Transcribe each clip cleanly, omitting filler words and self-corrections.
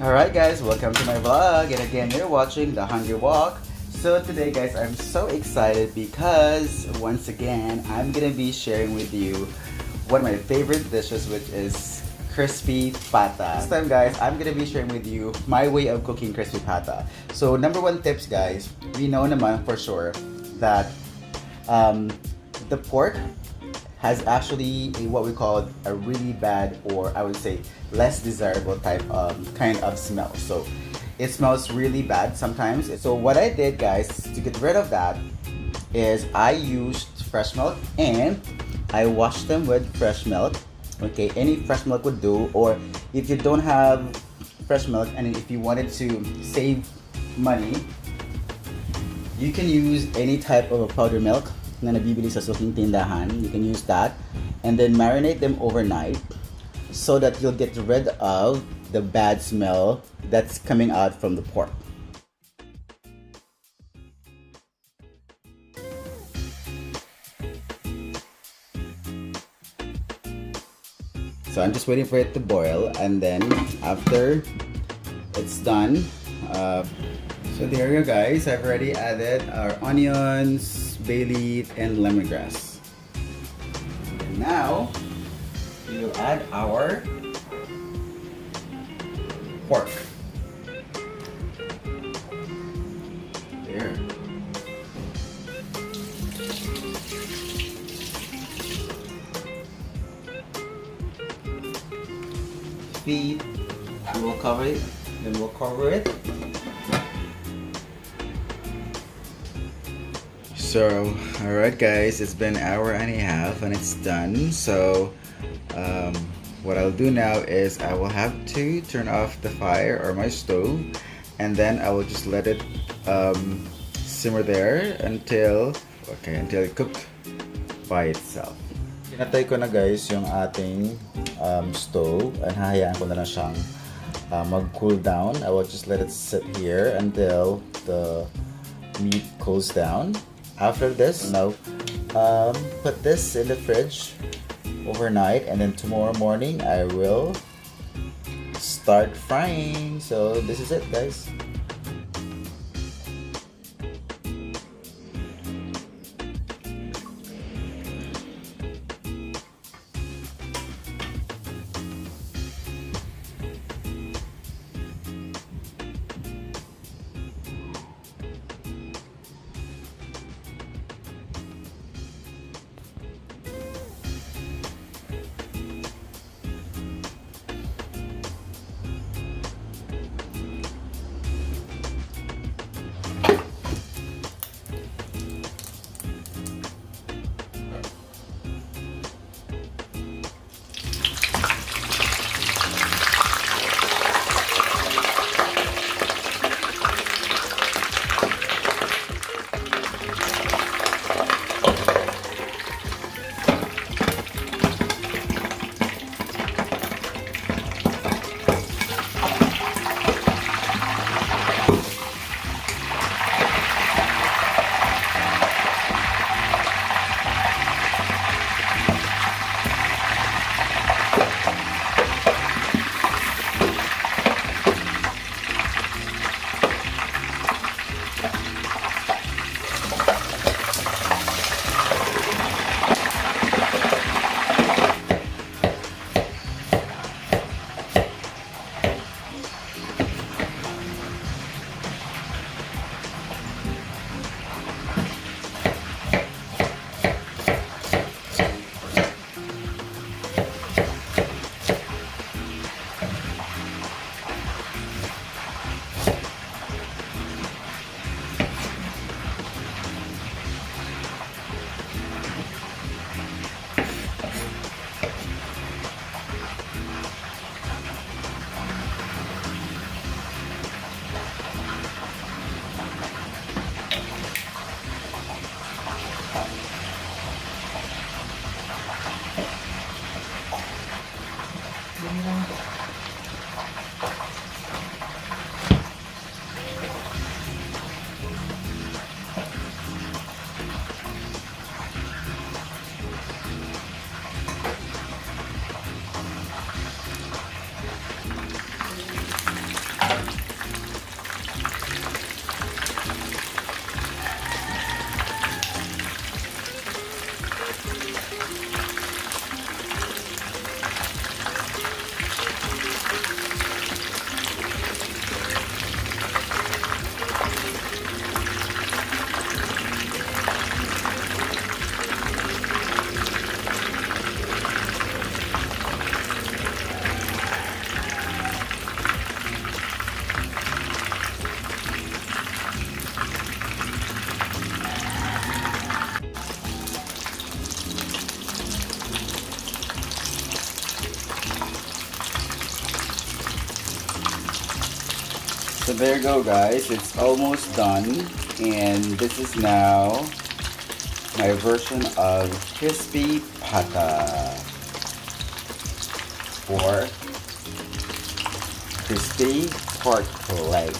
Alright guys, welcome to my vlog, and again you're watching The Hungry Walk. So today guys, I'm so excited because once again I'm gonna be sharing with you one of my favorite dishes, which is crispy pata. This time guys, I'm gonna be sharing with you my way of cooking crispy pata. So number one tips guys, we know naman for sure that the pork has actually what we call a really bad, or I would say less desirable kind of smell. So it smells really bad sometimes. So what I did guys to get rid of that is I used fresh milk and I washed them with fresh milk. Okay, any fresh milk would do, or if you don't have fresh milk and if you wanted to save money, you can use any type of a powder milk na nabibili sa suking tindahan. You can use that and then marinate them overnight so that you'll get rid of the bad smell that's coming out from the pork. So I'm just waiting for it to boil, and then after it's done, so there you go guys, I've already added our onions, bay leaf, and lemongrass. And now we will add our pork. There. Feed. We will cover it. Then we'll cover it. So, alright guys, it's been an hour and a half and it's done. So, what I'll do now is I will have to turn off the fire or my stove, and then I will just let it simmer there until it cooked by itself. Pinatay ko na guys yung ating stove, and hahayaan ko na lang siyang mag-cool down. I will just let it sit here until the meat cools down. After this, now put this in the fridge overnight, and then tomorrow morning I will start frying. So this is it guys. So there you go, guys. It's almost done, and this is now my version of crispy pata or crispy pork legs.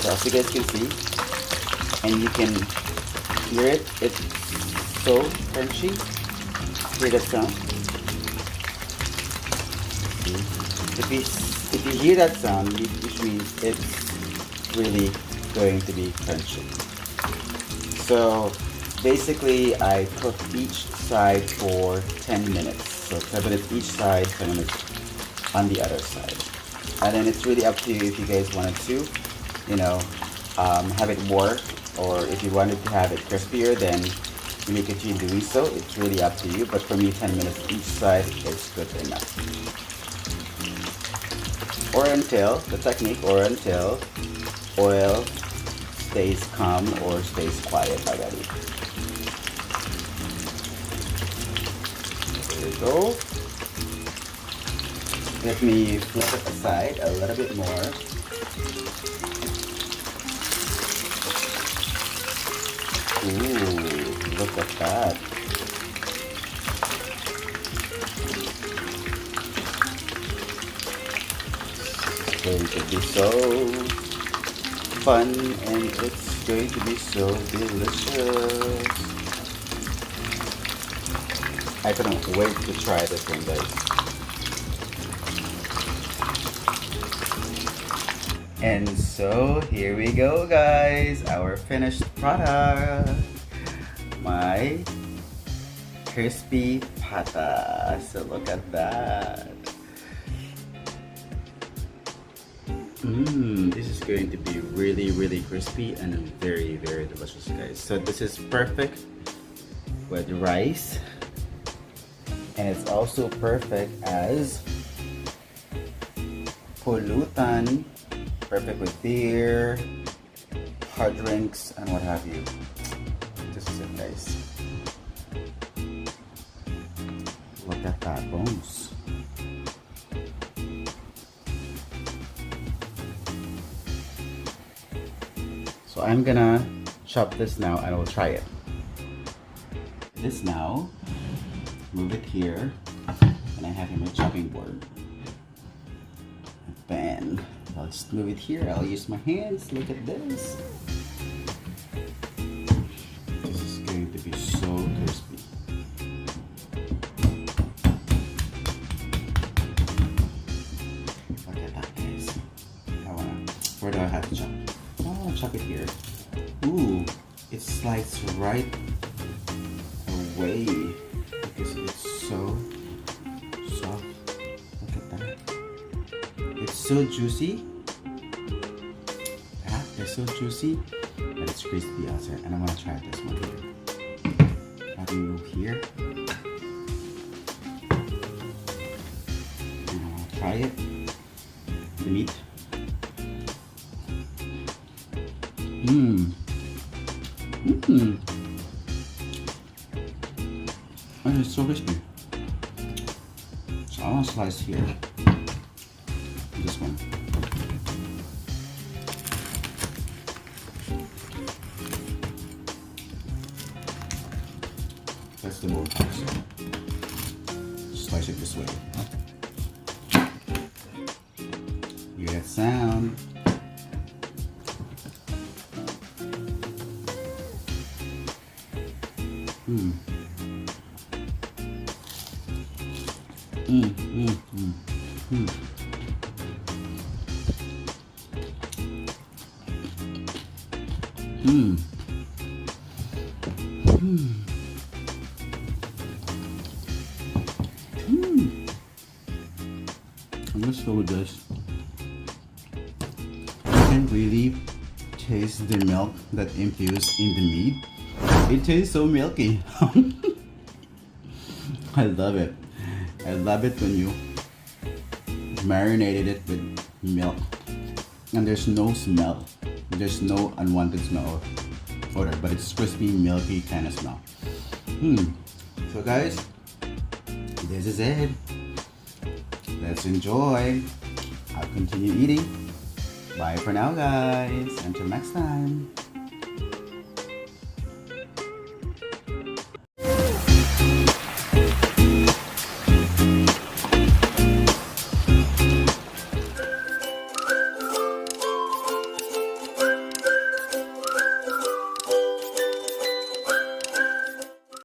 So as you guys can see, and you can hear it, it's so crunchy. Hear that sound? If you hear that sound, which means it's really going to be crunchy. So basically, I cook each side for 10 minutes. So 10 minutes each side, 10 minutes on the other side. And then it's really up to you if you guys wanted to, you know, have it more, or if you wanted to have it crispier, then you may continue doing so. It's really up to you. But for me, 10 minutes each side is good enough. Or until oil stays calm or stays quiet already. There you go. Let me flip it aside a little bit more. Ooh, look at that. It's going to be so fun, and it's going to be so delicious. I couldn't wait to try this one, guys. And so here we go, guys, our finished product, my crispy pata. So look at that. This is going to be really crispy and very delicious, guys. So this is perfect with rice, and it's also perfect as pulutan, perfect with beer, hard drinks, and what have you. This is it, guys. Look at that bones. So I'm gonna chop this now and we'll try it. This now, move it here, and I have here my chopping board. Then I'll just move it here. I'll use my hands. Look at this. This is going to be so crispy. Look at that, guys. Where do I have to chop? Oh, I'll chop it here. Ooh, it slides right away because it's so soft. Look at that. It's so juicy. That is so juicy, but it's crispy outside. And I'm gonna try this one here. Let me move here. And I'll try it. The meat. And it's so crispy. So I want to slice here. This one. That's the more part. Slice it this way. You hear that sound? I'm just go with this. You can really taste the milk that infused in the meat. It tastes so milky. I love it. I love it when you marinated it with milk and there's no smell. There's no unwanted smell or odor, but it's crispy, milky kind of smell. So guys, this is it. Let's enjoy. I'll continue eating. Bye for now, guys. Until next time.